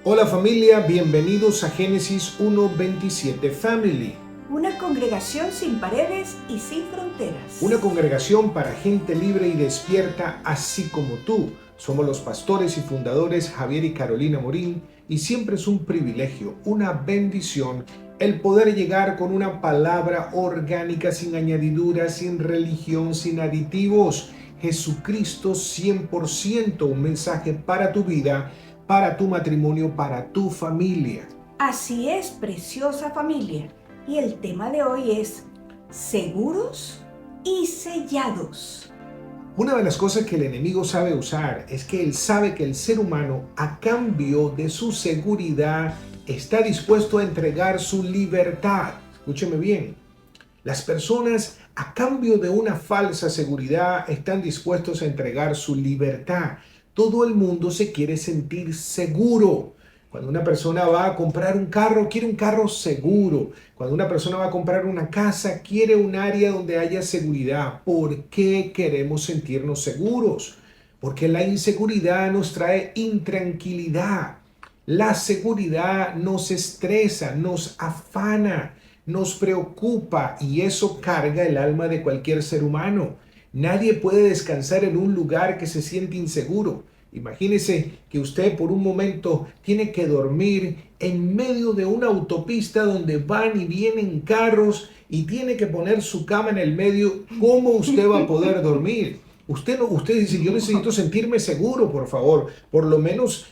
Hola familia, bienvenidos a Génesis 1:27 Family. Una congregación sin paredes y sin fronteras. Una congregación para gente libre y despierta, así como tú. Somos los pastores y fundadores Javier y Carolina Morín, y siempre es un privilegio, una bendición, el poder llegar con una palabra orgánica, sin añadiduras, sin religión, sin aditivos. Jesucristo 100%, un mensaje para tu vida, para tu matrimonio, para tu familia. Así es, preciosa familia. Y el tema de hoy es seguros y sellados. Una de las cosas que el enemigo sabe usar es que él sabe que el ser humano, a cambio de su seguridad, está dispuesto a entregar su libertad. Escúcheme bien. Las personas, a cambio de una falsa seguridad, están dispuestos a entregar su libertad. Todo el mundo se quiere sentir seguro. Cuando una persona va a comprar un carro, quiere un carro seguro. Cuando una persona va a comprar una casa, quiere un área donde haya seguridad. ¿Por qué queremos sentirnos seguros? Porque la inseguridad nos trae intranquilidad. La seguridad nos estresa, nos afana, nos preocupa, y eso carga el alma de cualquier ser humano. Nadie puede descansar en un lugar que se siente inseguro. Imagínese que usted por un momento tiene que dormir en medio de una autopista donde van y vienen carros y tiene que poner su cama en el medio. ¿Cómo usted va a poder dormir? Usted dice, yo necesito sentirme seguro, por favor. Por lo menos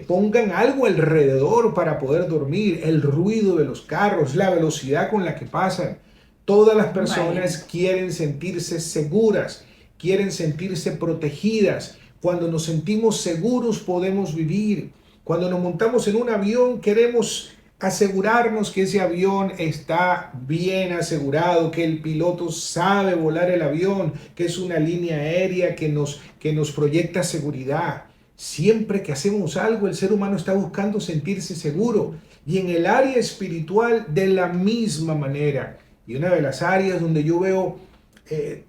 pongan algo alrededor para poder dormir. El ruido de los carros, la velocidad con la que pasan. Todas las personas quieren sentirse seguras, quieren sentirse protegidas. Cuando nos sentimos seguros podemos vivir. Cuando nos montamos en un avión queremos asegurarnos que ese avión está bien asegurado, que el piloto sabe volar el avión, que es una línea aérea que nos proyecta seguridad. Siempre que hacemos algo, el ser humano está buscando sentirse seguro. Y en el área espiritual de la misma manera. Y una de las áreas donde yo veo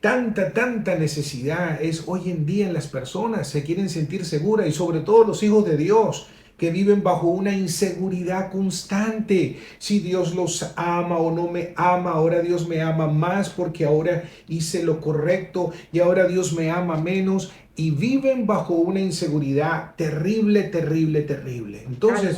tanta necesidad es hoy en día en las personas. Se quieren sentir seguras, y sobre todo los hijos de Dios, que viven bajo una inseguridad constante. Si Dios los ama o no me ama, ahora Dios me ama más porque ahora hice lo correcto y ahora Dios me ama menos, y viven bajo una inseguridad terrible. Entonces,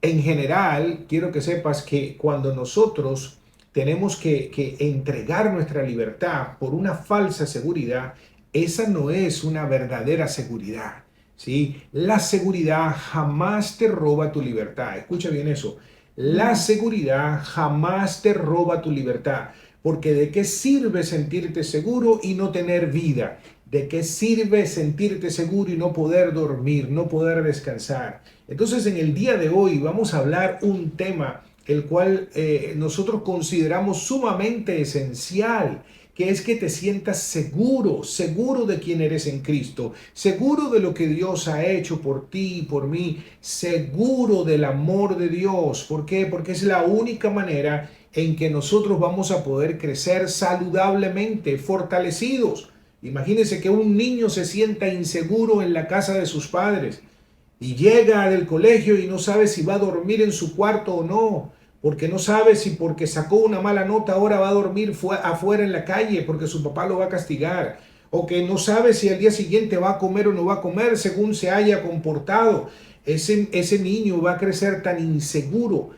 en general, quiero que sepas que cuando nosotros tenemos que entregar nuestra libertad por una falsa seguridad, esa no es una verdadera seguridad. ¿Sí? La seguridad jamás te roba tu libertad. Escucha bien eso. La seguridad jamás te roba tu libertad. Porque ¿de qué sirve sentirte seguro y no tener vida? ¿De qué sirve sentirte seguro y no poder dormir, no poder descansar? Entonces, en el día de hoy vamos a hablar un tema el cual nosotros consideramos sumamente esencial, que es que te sientas seguro de quién eres en Cristo, seguro de lo que Dios ha hecho por ti y por mí, seguro del amor de Dios. ¿Por qué? Porque es la única manera en que nosotros vamos a poder crecer saludablemente, fortalecidos. Imagínense que un niño se sienta inseguro en la casa de sus padres y llega del colegio y no sabe si va a dormir en su cuarto o no, porque no sabe si porque sacó una mala nota ahora va a dormir afuera en la calle porque su papá lo va a castigar, o que no sabe si al día siguiente va a comer o no va a comer según se haya comportado. Ese niño va a crecer tan inseguro,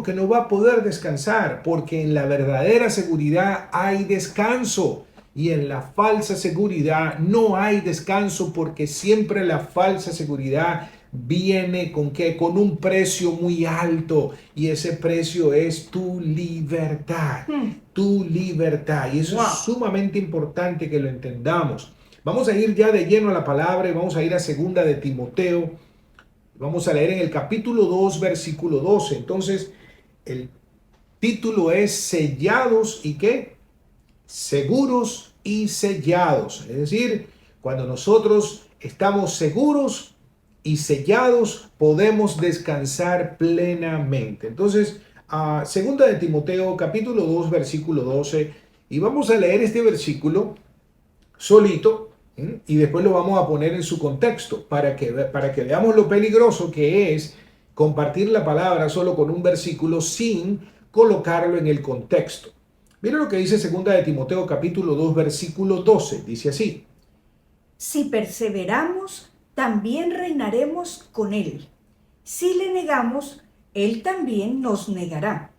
que no va a poder descansar, porque en la verdadera seguridad hay descanso. Y en la falsa seguridad no hay descanso, porque siempre la falsa seguridad viene con ¿qué? Con un precio muy alto, y ese precio es tu libertad. Tu libertad. Y eso es sumamente importante que lo entendamos. Vamos a ir ya de lleno a la palabra y vamos a ir a segunda de Timoteo. Vamos a leer en el capítulo 2, versículo 12. Entonces, el título es sellados y ¿qué? Seguros y sellados. Es decir, cuando nosotros estamos seguros y sellados, podemos descansar plenamente. Entonces, segunda de Timoteo, capítulo 2, versículo 12, y vamos a leer este versículo solito, Y después lo vamos a poner en su contexto para que veamos lo peligroso que es compartir la palabra solo con un versículo sin colocarlo en el contexto. Mira lo que dice 2 de Timoteo capítulo 2 versículo 12. Dice así. Si perseveramos, también reinaremos con Él. Si le negamos, Él también nos negará.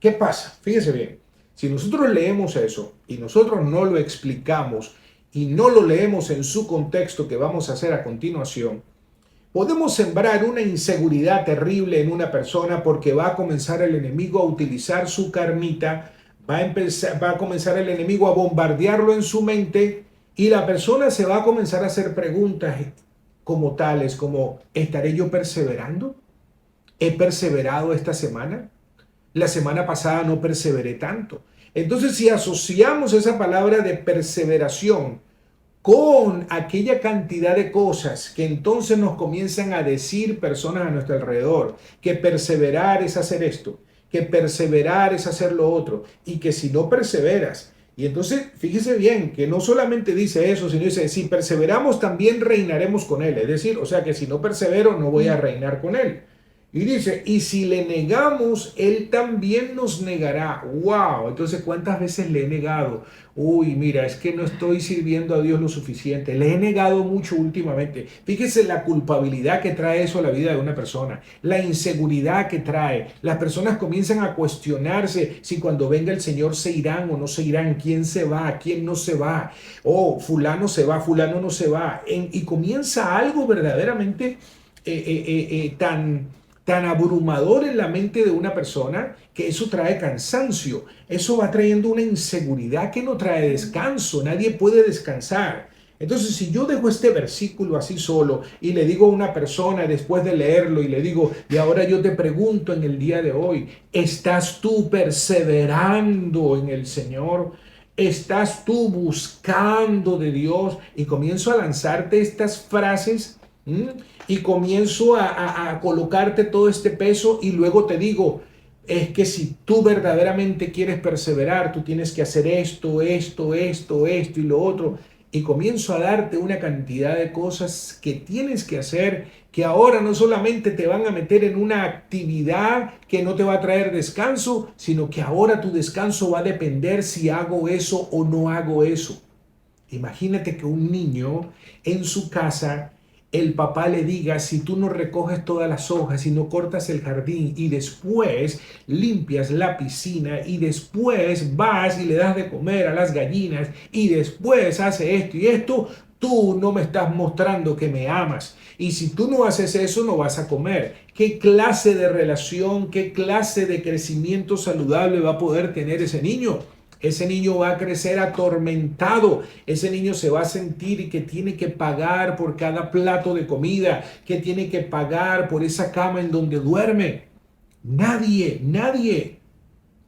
¿Qué pasa? Fíjese bien. Si nosotros leemos eso y nosotros no lo explicamos y no lo leemos en su contexto que vamos a hacer a continuación, podemos sembrar una inseguridad terrible en una persona porque va a comenzar el enemigo a utilizar su carnita, va a comenzar el enemigo a bombardearlo en su mente y la persona se va a comenzar a hacer preguntas como tales, como ¿estaré yo perseverando? ¿He perseverado esta semana? La semana pasada no perseveré tanto. Entonces, si asociamos esa palabra de perseveración con aquella cantidad de cosas que entonces nos comienzan a decir personas a nuestro alrededor, que perseverar es hacer esto, que perseverar es hacer lo otro, y que si no perseveras, y entonces fíjese bien que no solamente dice eso, sino dice, si perseveramos también reinaremos con él, es decir, o sea que si no persevero no voy a reinar con él. Y dice, y si le negamos, él también nos negará. ¡Wow! Entonces, ¿cuántas veces le he negado? Uy, mira, es que no estoy sirviendo a Dios lo suficiente. Le he negado mucho últimamente. Fíjese la culpabilidad que trae eso a la vida de una persona. La inseguridad que trae. Las personas comienzan a cuestionarse si cuando venga el Señor se irán o no se irán. ¿Quién se va? ¿Quién no se va? Oh, fulano se va, fulano no se va. Y comienza algo verdaderamente tan abrumador en la mente de una persona que eso trae cansancio, eso va trayendo una inseguridad que no trae descanso, nadie puede descansar. Entonces, si yo dejo este versículo así solo y le digo a una persona después de leerlo y le digo, y ahora yo te pregunto en el día de hoy, ¿estás tú perseverando en el Señor? ¿Estás tú buscando de Dios? Y comienzo a lanzarte estas frases. Y comienzo a colocarte todo este peso y luego te digo, es que si tú verdaderamente quieres perseverar, tú tienes que hacer esto y lo otro. Y comienzo a darte una cantidad de cosas que tienes que hacer, que ahora no solamente te van a meter en una actividad que no te va a traer descanso, sino que ahora tu descanso va a depender si hago eso o no hago eso. Imagínate que un niño en su casa, el papá le diga, si tú no recoges todas las hojas y no cortas el jardín y después limpias la piscina y después vas y le das de comer a las gallinas y después hace esto y esto, tú no me estás mostrando que me amas. Y si tú no haces eso, no vas a comer. ¿Qué clase de relación, qué clase de crecimiento saludable va a poder tener ese niño? Ese niño va a crecer atormentado, ese niño se va a sentir que tiene que pagar por cada plato de comida, que tiene que pagar por esa cama en donde duerme. Nadie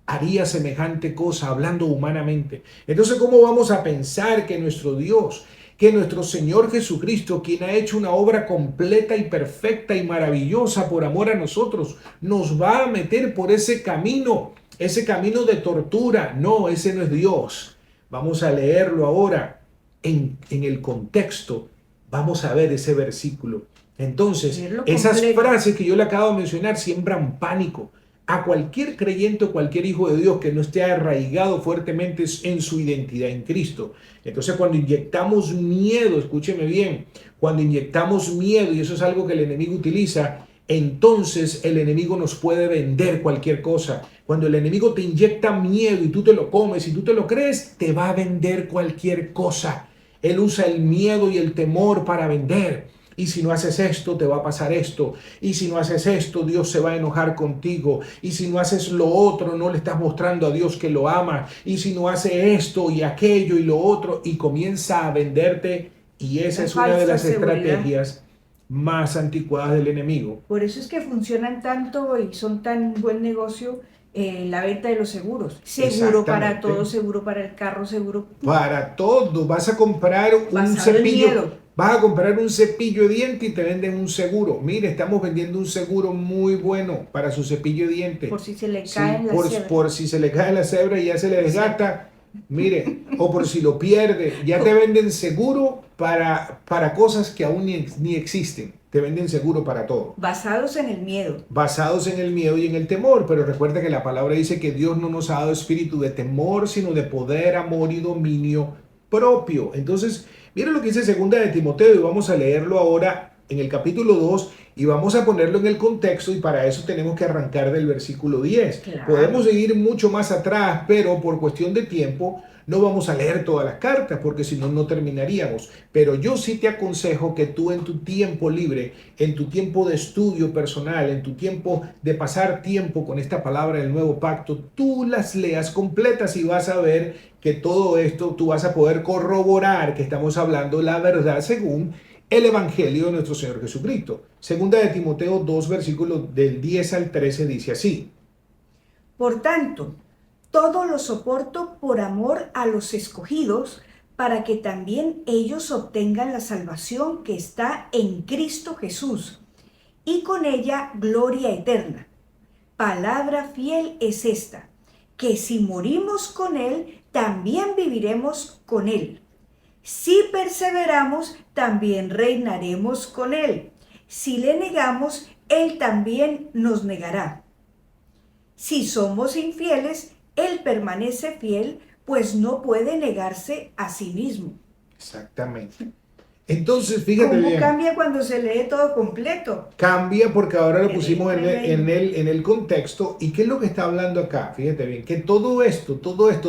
haría semejante cosa hablando humanamente. Entonces, ¿cómo vamos a pensar que nuestro Dios, que nuestro Señor Jesucristo, quien ha hecho una obra completa y perfecta y maravillosa por amor a nosotros, nos va a meter por ese camino de tortura? No, ese no es Dios. Vamos a leerlo ahora en el contexto. Vamos a ver ese versículo. Entonces, esas frases que yo le acabo de mencionar siembran pánico a cualquier creyente o cualquier hijo de Dios que no esté arraigado fuertemente en su identidad en Cristo. Entonces, cuando inyectamos miedo, escúcheme bien, cuando inyectamos miedo, y eso es algo que el enemigo utiliza, entonces el enemigo nos puede vender cualquier cosa. Cuando el enemigo te inyecta miedo y tú te lo comes y tú te lo crees, te va a vender cualquier cosa. Él usa el miedo y el temor para vender. Y si no haces esto, te va a pasar esto. Y si no haces esto, Dios se va a enojar contigo. Y si no haces lo otro, no le estás mostrando a Dios que lo ama. Y si no hace esto y aquello y lo otro, y comienza a venderte. Y esa es una de las estrategias más anticuadas del enemigo. Por eso es que funcionan tanto y son tan buen negocio la venta de los seguros. Seguro para todo, seguro para el carro, seguro para todo. Vas a comprar un cepillo. Vas a comprar un cepillo de diente y te venden un seguro. Mire, estamos vendiendo un seguro muy bueno para su cepillo de diente. Por si se le cae la cebra. Por si se le cae la cebra y ya se le desgasta. Mire, o por si lo pierde, ya te venden seguro para cosas que aún ni existen. Te venden seguro para todo. Basados en el miedo. Basados en el miedo y en el temor, pero recuerda que la palabra dice que Dios no nos ha dado espíritu de temor, sino de poder, amor y dominio propio. Entonces, mira lo que dice segunda de Timoteo y vamos a leerlo ahora en el capítulo 2 y vamos a ponerlo en el contexto y para eso tenemos que arrancar del versículo 10. Claro. Podemos seguir mucho más atrás, pero por cuestión de tiempo no vamos a leer todas las cartas porque si no, no terminaríamos. Pero yo sí te aconsejo que tú en tu tiempo libre, en tu tiempo de estudio personal, en tu tiempo de pasar tiempo con esta palabra del nuevo pacto, tú las leas completas y vas a ver que todo esto tú vas a poder corroborar que estamos hablando la verdad según el Evangelio de nuestro Señor Jesucristo. Segunda de Timoteo 2, versículos del 10 al 13 dice así. Por tanto, todo lo soporto por amor a los escogidos, para que también ellos obtengan la salvación que está en Cristo Jesús, y con ella gloria eterna. Palabra fiel es esta, que si morimos con Él, también viviremos con Él. Si perseveramos, también reinaremos con Él. Si le negamos, Él también nos negará. Si somos infieles, Él permanece fiel, pues no puede negarse a sí mismo. Exactamente. Entonces, fíjate ¿Cómo bien. cambia cuando se lee todo completo? Cambia porque ahora lo pusimos en el contexto. ¿Y qué es lo que está hablando acá? Fíjate bien, que todo esto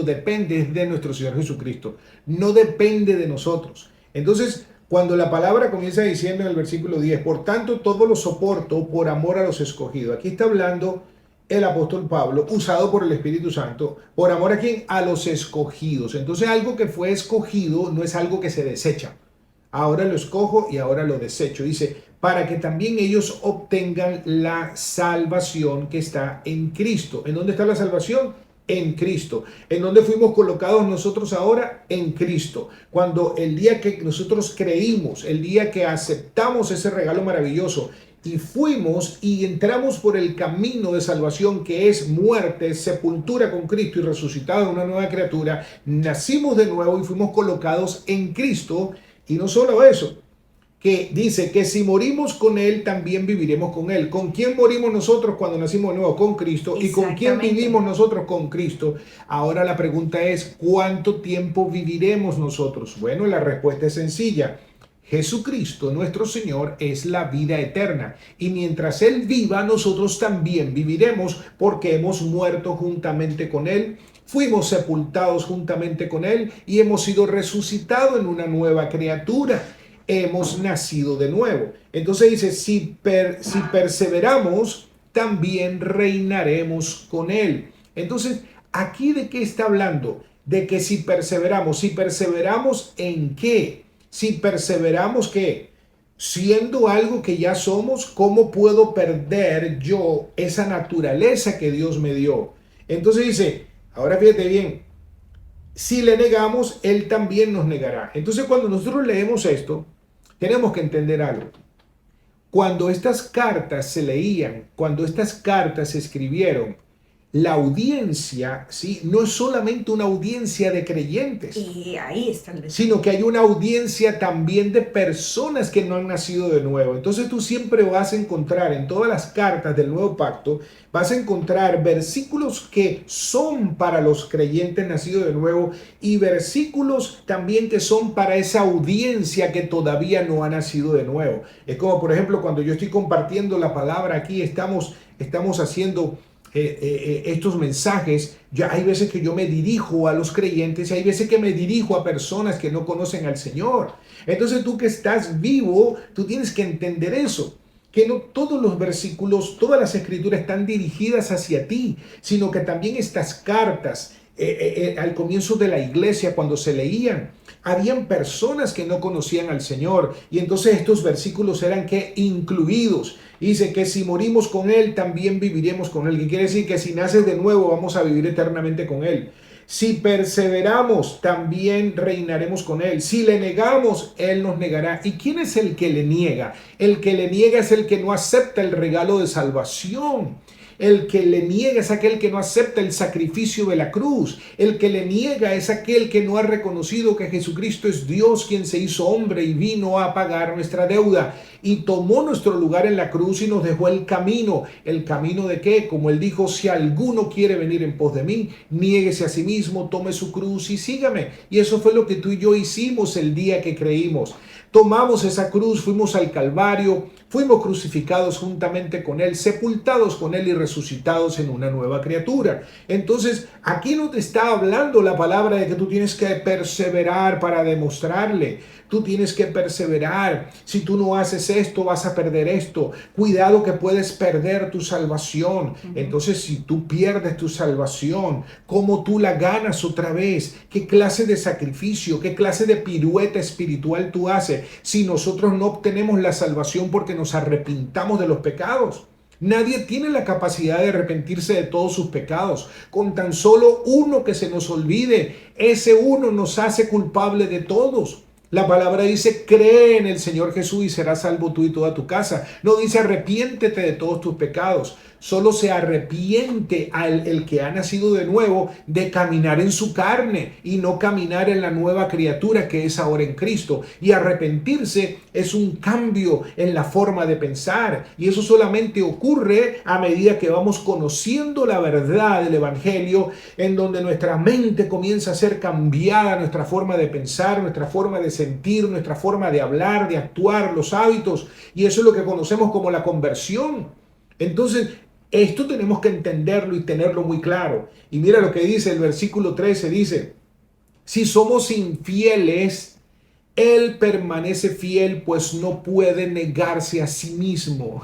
depende de nuestro Señor Jesucristo. No depende de nosotros. Entonces, cuando la palabra comienza diciendo en el versículo 10, por tanto, todo lo soporto por amor a los escogidos. Aquí está hablando el apóstol Pablo, usado por el Espíritu Santo, por amor a quién? A los escogidos. Entonces, algo que fue escogido no es algo que se desecha. Ahora lo escojo y ahora lo desecho. Dice, para que también ellos obtengan la salvación que está en Cristo. ¿En dónde está la salvación? En Cristo. ¿En dónde fuimos colocados nosotros ahora? En Cristo. Cuando el día que nosotros creímos, el día que aceptamos ese regalo maravilloso y fuimos y entramos por el camino de salvación que es muerte, sepultura con Cristo y resucitado en una nueva criatura, nacimos de nuevo y fuimos colocados en Cristo. Y no solo eso, que dice que si morimos con Él, también viviremos con Él. ¿Con quién morimos nosotros cuando nacimos de nuevo? Con Cristo. ¿Y con quién vivimos nosotros? Con Cristo. Ahora la pregunta es, ¿cuánto tiempo viviremos nosotros? Bueno, la respuesta es sencilla. Jesucristo, nuestro Señor, es la vida eterna. Y mientras Él viva, nosotros también viviremos porque hemos muerto juntamente con Él. Fuimos sepultados juntamente con Él y hemos sido resucitados en una nueva criatura. Hemos nacido de nuevo. Entonces dice, si perseveramos, también reinaremos con Él. Entonces, ¿aquí de qué está hablando? De que si perseveramos ¿en qué? Si perseveramos, ¿qué? Siendo algo que ya somos, ¿cómo puedo perder yo esa naturaleza que Dios me dio? Entonces dice, ahora fíjate bien, si le negamos, Él también nos negará. Entonces cuando nosotros leemos esto, tenemos que entender algo. Cuando estas cartas se leían, cuando estas cartas se escribieron, la audiencia, ¿sí? No es solamente una audiencia de creyentes, Y ahí está el sino que hay una audiencia también de personas que no han nacido de nuevo. Entonces tú siempre vas a encontrar en todas las cartas del Nuevo Pacto, vas a encontrar versículos que son para los creyentes nacidos de nuevo y versículos también que son para esa audiencia que todavía no ha nacido de nuevo. Es como, por ejemplo, cuando yo estoy compartiendo la palabra aquí, estamos haciendo estos mensajes. Ya hay veces que yo me dirijo a los creyentes y hay veces que me dirijo a personas que no conocen al Señor. Entonces tú que estás vivo, tú tienes que entender eso, que no todos los versículos, todas las escrituras están dirigidas hacia ti, sino que también estas cartas al comienzo de la iglesia, cuando se leían, habían personas que no conocían al Señor y entonces estos versículos eran que incluidos. Dice que si morimos con Él, también viviremos con Él. ¿Qué quiere decir? Que si naces de nuevo, vamos a vivir eternamente con Él. Si perseveramos, también reinaremos con Él. Si le negamos, Él nos negará. ¿Y quién es el que le niega? El que le niega es el que no acepta el regalo de salvación. El que le niega es aquel que no acepta el sacrificio de la cruz. El que le niega es aquel que no ha reconocido que Jesucristo es Dios quien se hizo hombre y vino a pagar nuestra deuda y tomó nuestro lugar en la cruz y nos dejó el camino. ¿El camino de qué? Como él dijo, si alguno quiere venir en pos de mí, niéguese a sí mismo, tome su cruz y sígame. Y eso fue lo que tú y yo hicimos el día que creímos. Tomamos esa cruz, fuimos al Calvario, fuimos crucificados juntamente con Él, sepultados con Él y resucitados en una nueva criatura. Entonces, aquí no te está hablando la palabra de que tú tienes que perseverar para demostrarle. Tú tienes que perseverar. Si tú no haces esto, vas a perder esto. Cuidado que puedes perder tu salvación. Entonces, si tú pierdes tu salvación, ¿cómo tú la ganas otra vez? ¿Qué clase de sacrificio, qué clase de pirueta espiritual tú haces si nosotros no obtenemos la salvación porque nos arrepintamos de los pecados? Nadie tiene la capacidad de arrepentirse de todos sus pecados. Con tan solo uno que se nos olvide, ese uno nos hace culpable de todos. La palabra dice, cree en el Señor Jesús y serás salvo tú y toda tu casa. No dice arrepiéntete de todos tus pecados. Solo se arrepiente el que ha nacido de nuevo de caminar en su carne y no caminar en la nueva criatura que es ahora en Cristo. Y arrepentirse es un cambio en la forma de pensar. Y eso solamente ocurre a medida que vamos conociendo la verdad del Evangelio, en donde nuestra mente comienza a ser cambiada, nuestra forma de pensar, nuestra forma de sentir, nuestra forma de hablar, de actuar, los hábitos. Y eso es lo que conocemos como la conversión. Entonces, esto tenemos que entenderlo y tenerlo muy claro. Y mira lo que dice el versículo 13, dice, si somos infieles, Él permanece fiel, pues no puede negarse a sí mismo.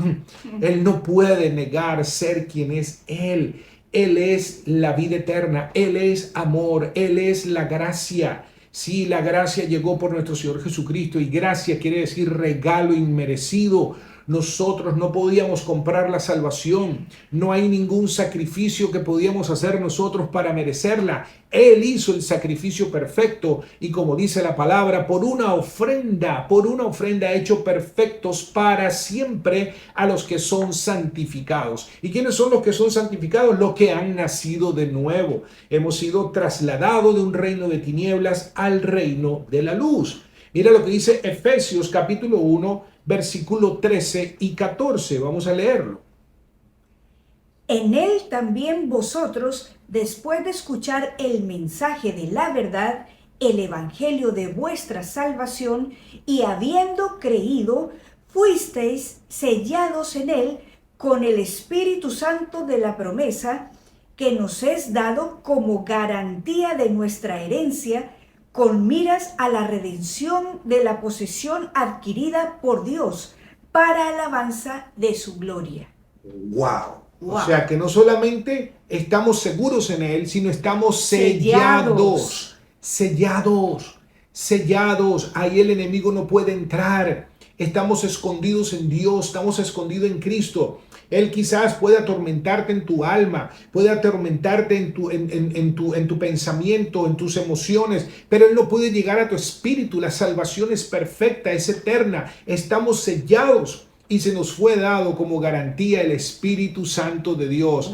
Él no puede negar ser quien es Él. Él es la vida eterna, Él es amor, Él es la gracia. Sí, la gracia llegó por nuestro Señor Jesucristo y gracia quiere decir regalo inmerecido. Nosotros no podíamos comprar la salvación. No hay ningún sacrificio que podíamos hacer nosotros para merecerla. Él hizo el sacrificio perfecto y como dice la palabra, por una ofrenda ha hecho perfectos para siempre a los que son santificados. ¿Y quiénes son los que son santificados? Los que han nacido de nuevo. Hemos sido trasladados de un reino de tinieblas al reino de la luz. Mira lo que dice Efesios capítulo 1, versículo 13 y 14. Vamos a leerlo. En él también vosotros, después de escuchar el mensaje de la verdad, el evangelio de vuestra salvación, y habiendo creído, fuisteis sellados en él con el Espíritu Santo de la promesa, que nos es dado como garantía de nuestra herencia, con miras a la redención de la posesión adquirida por Dios para alabanza de su gloria. ¡Wow! O sea que no solamente estamos seguros en Él, sino estamos sellados. Sellados. Ahí el enemigo no puede entrar. Estamos escondidos en Dios, estamos escondidos en Cristo. Él quizás puede atormentarte en tu alma, puede atormentarte en tu pensamiento, en tus emociones, pero Él no puede llegar a tu espíritu. La salvación es perfecta, es eterna. Estamos sellados y se nos fue dado como garantía el Espíritu Santo de Dios.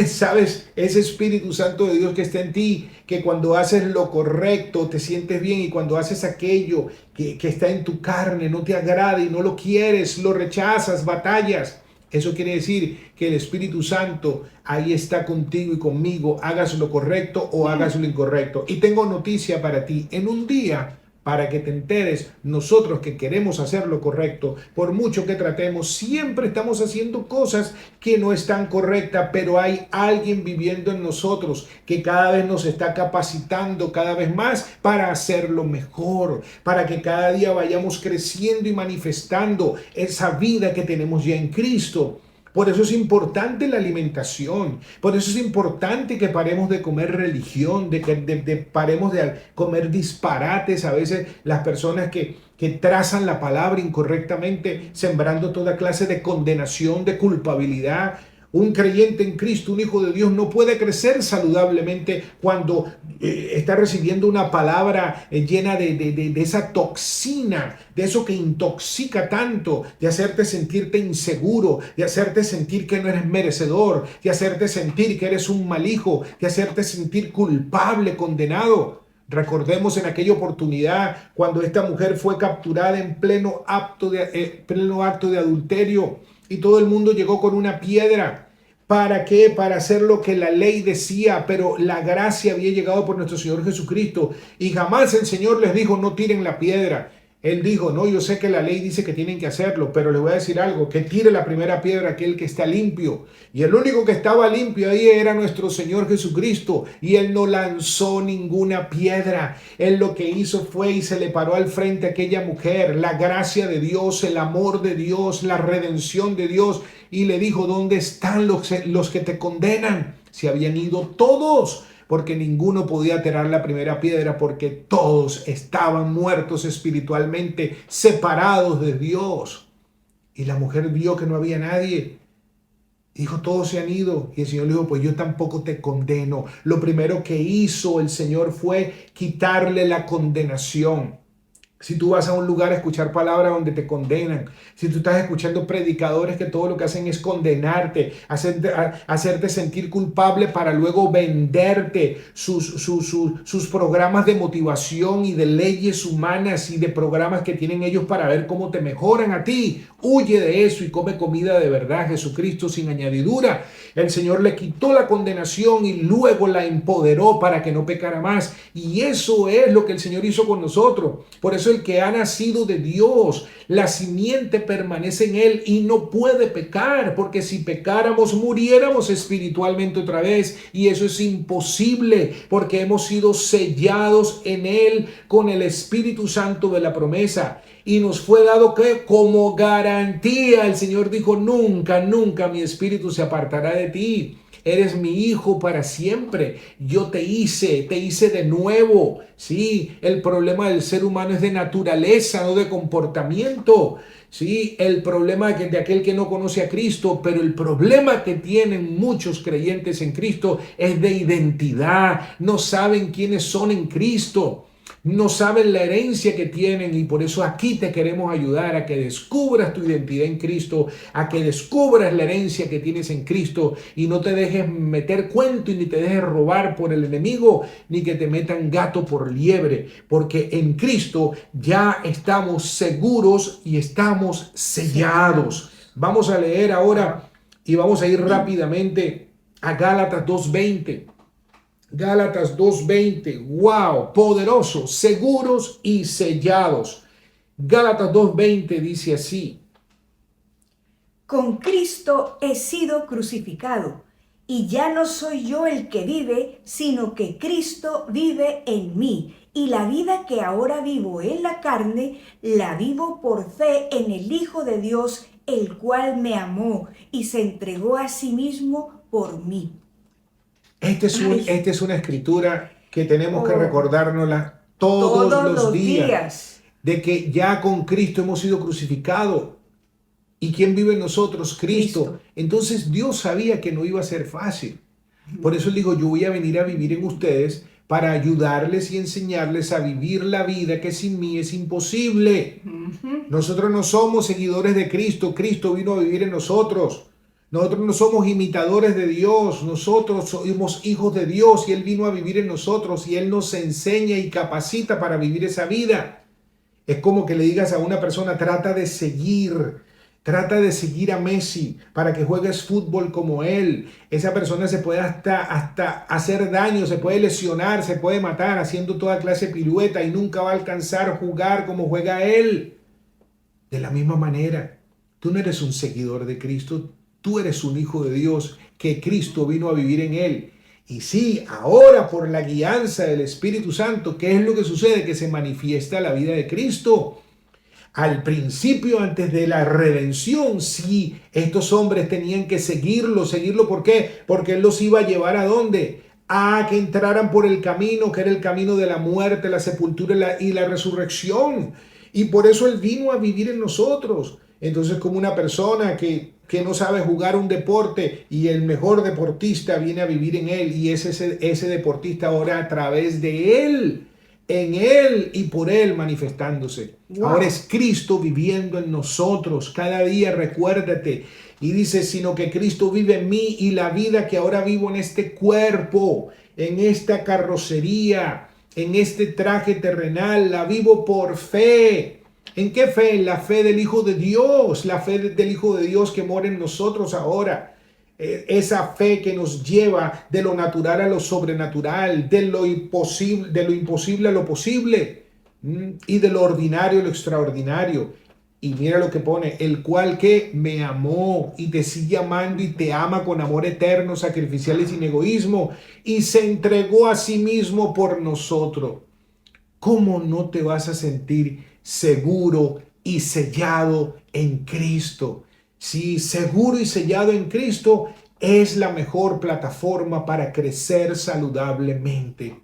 ¿Sabes? Ese Espíritu Santo de Dios que está en ti, que cuando haces lo correcto te sientes bien y cuando haces aquello que está en tu carne no te agrada y no lo quieres, lo rechazas, batallas. Eso quiere decir que el Espíritu Santo ahí está contigo y conmigo, hagas lo correcto o hagas lo incorrecto. Y tengo noticia para ti. En un día, para que te enteres, nosotros que queremos hacer lo correcto, por mucho que tratemos, siempre estamos haciendo cosas que no están correctas, pero hay alguien viviendo en nosotros que cada vez nos está capacitando cada vez más para hacerlo mejor, para que cada día vayamos creciendo y manifestando esa vida que tenemos ya en Cristo. Por eso es importante la alimentación, por eso es importante que paremos de comer religión, de que paremos de comer disparates. A veces las personas que trazan la palabra incorrectamente, sembrando toda clase de condenación, de culpabilidad. Un creyente en Cristo, un hijo de Dios, no puede crecer saludablemente cuando está recibiendo una palabra llena de esa toxina, de eso que intoxica tanto, de hacerte sentirte inseguro, de hacerte sentir que no eres merecedor, de hacerte sentir que eres un mal hijo, de hacerte sentir culpable, condenado. Recordemos en aquella oportunidad cuando esta mujer fue capturada en pleno acto de adulterio y todo el mundo llegó con una piedra. ¿Para qué? Para hacer lo que la ley decía, pero la gracia había llegado por nuestro Señor Jesucristo y jamás el Señor les dijo no tiren la piedra. Él dijo, no, yo sé que la ley dice que tienen que hacerlo, pero les voy a decir algo, que tire la primera piedra aquel que está limpio. Y el único que estaba limpio ahí era nuestro Señor Jesucristo. Y Él no lanzó ninguna piedra. Él lo que hizo fue y se le paró al frente a aquella mujer, la gracia de Dios, el amor de Dios, la redención de Dios. Y le dijo, ¿dónde están los que te condenan? Se habían ido todos, porque ninguno podía tirar la primera piedra, porque todos estaban muertos espiritualmente, separados de Dios. Y la mujer vio que no había nadie. Dijo, todos se han ido. Y el Señor le dijo, pues yo tampoco te condeno. Lo primero que hizo el Señor fue quitarle la condenación. Si tú vas a un lugar a escuchar palabras donde te condenan, si tú estás escuchando predicadores que todo lo que hacen es condenarte, hacerte sentir culpable para luego venderte sus programas de motivación y de leyes humanas y de programas que tienen ellos para ver cómo te mejoran a ti, huye de eso y come comida de verdad, Jesucristo sin añadidura. El Señor le quitó la condenación y luego la empoderó para que no pecara más. Y eso es lo que el Señor hizo con nosotros. Por eso el que ha nacido de Dios, la simiente permanece en él y no puede pecar, porque si pecáramos, muriéramos espiritualmente otra vez. Y eso es imposible, porque hemos sido sellados en él con el Espíritu Santo de la promesa. Y nos fue dado que como garantía, el Señor dijo, nunca, nunca mi espíritu se apartará de ti. Eres mi hijo para siempre. Yo te hice de nuevo. Sí, el problema del ser humano es de naturaleza, no de comportamiento. Sí, el problema de aquel que no conoce a Cristo, pero el problema que tienen muchos creyentes en Cristo es de identidad. No saben quiénes son en Cristo. No saben la herencia que tienen y por eso aquí te queremos ayudar a que descubras tu identidad en Cristo, a que descubras la herencia que tienes en Cristo y no te dejes meter cuento y ni te dejes robar por el enemigo, ni que te metan gato por liebre, porque en Cristo ya estamos seguros y estamos sellados. Vamos a leer ahora y vamos a ir rápidamente a Gálatas 2:20. Gálatas 2:20, wow, poderosos, seguros y sellados. Gálatas 2:20 dice así. Con Cristo he sido crucificado, y ya no soy yo el que vive, sino que Cristo vive en mí. Y la vida que ahora vivo en la carne, la vivo por fe en el Hijo de Dios, el cual me amó y se entregó a sí mismo por mí. Esta es una escritura que tenemos que recordárnosla todos los días. De que ya con Cristo hemos sido crucificados. ¿Y quién vive en nosotros? Cristo. Entonces Dios sabía que no iba a ser fácil. Por eso Él dijo, yo voy a venir a vivir en ustedes para ayudarles y enseñarles a vivir la vida que sin mí es imposible. Nosotros no somos seguidores de Cristo. Cristo vino a vivir en nosotros. Nosotros no somos imitadores de Dios, nosotros somos hijos de Dios y Él vino a vivir en nosotros y Él nos enseña y capacita para vivir esa vida. Es como que le digas a una persona, trata de seguir a Messi para que juegues fútbol como él. Esa persona se puede hasta hacer daño, se puede lesionar, se puede matar haciendo toda clase de pirueta y nunca va a alcanzar a jugar como juega él. De la misma manera, tú no eres un seguidor de Cristo. Tú eres un hijo de Dios, que Cristo vino a vivir en él. Y sí, ahora por la guianza del Espíritu Santo, ¿qué es lo que sucede? Que se manifiesta la vida de Cristo. Al principio, antes de la redención, sí, estos hombres tenían que seguirlo. ¿Por qué? Porque Él los iba a llevar ¿a dónde? A que entraran por el camino, que era el camino de la muerte, la sepultura y la resurrección. Y por eso Él vino a vivir en nosotros. Entonces, como una persona que no sabe jugar un deporte y el mejor deportista viene a vivir en Él y es ese deportista ahora a través de Él, en Él y por Él manifestándose. Wow. Ahora es Cristo viviendo en nosotros. Cada día recuérdate. Y dice, sino que Cristo vive en mí y la vida que ahora vivo en este cuerpo, en esta carrocería, en este traje terrenal, la vivo por fe. ¿En qué fe? En la fe del Hijo de Dios, la fe del Hijo de Dios que mora en nosotros ahora. Esa fe que nos lleva de lo natural a lo sobrenatural, de lo imposible a lo posible, y de lo ordinario a lo extraordinario. Y mira lo que pone, el cual que me amó y te sigue amando y te ama con amor eterno, sacrificial y sin egoísmo, y se entregó a sí mismo por nosotros. ¿Cómo no te vas a sentir seguro y sellado en Cristo? Sí, seguro y sellado en Cristo es la mejor plataforma para crecer saludablemente.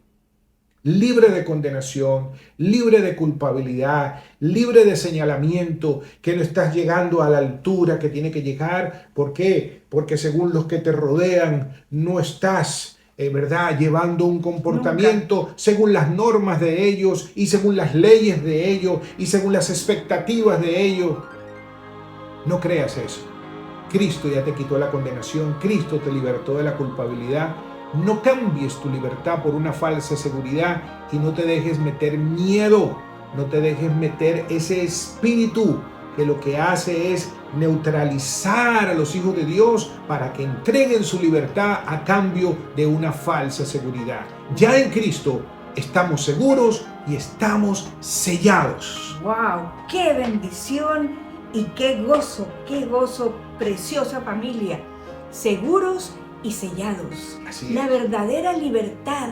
Libre de condenación, libre de culpabilidad, libre de señalamiento, que no estás llegando a la altura que tiene que llegar. ¿Por qué? Porque según los que te rodean, no estás, ¿verdad?, llevando un comportamiento según las normas de ellos y según las leyes de ellos y según las expectativas de ellos. No creas eso. Cristo ya te quitó la condenación, Cristo te libertó de la culpabilidad. No cambies tu libertad por una falsa seguridad y no te dejes meter miedo, no te dejes meter ese espíritu que lo que hace es neutralizar a los hijos de Dios para que entreguen su libertad a cambio de una falsa seguridad. Ya en Cristo estamos seguros y estamos sellados. ¡Wow! ¡Qué bendición y qué gozo, preciosa familia! Seguros y sellados. Así es. La verdadera libertad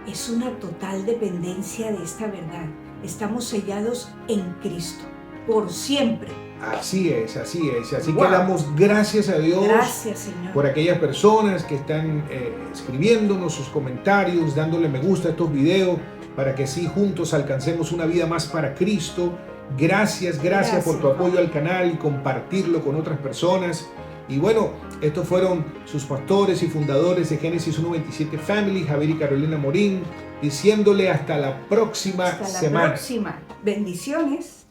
es una total dependencia de esta verdad. Estamos sellados en Cristo por siempre. Así es, así es. Así Wow. que damos gracias a Dios. Gracias, Señor. Por aquellas personas que están escribiéndonos sus comentarios, dándole me gusta a estos videos, para que así juntos alcancemos una vida más para Cristo. Gracias por tu apoyo al canal y compartirlo con otras personas. Y bueno, estos fueron sus pastores y fundadores de Génesis 1:27 Family, Javier y Carolina Morín, diciéndole hasta la próxima semana. Bendiciones.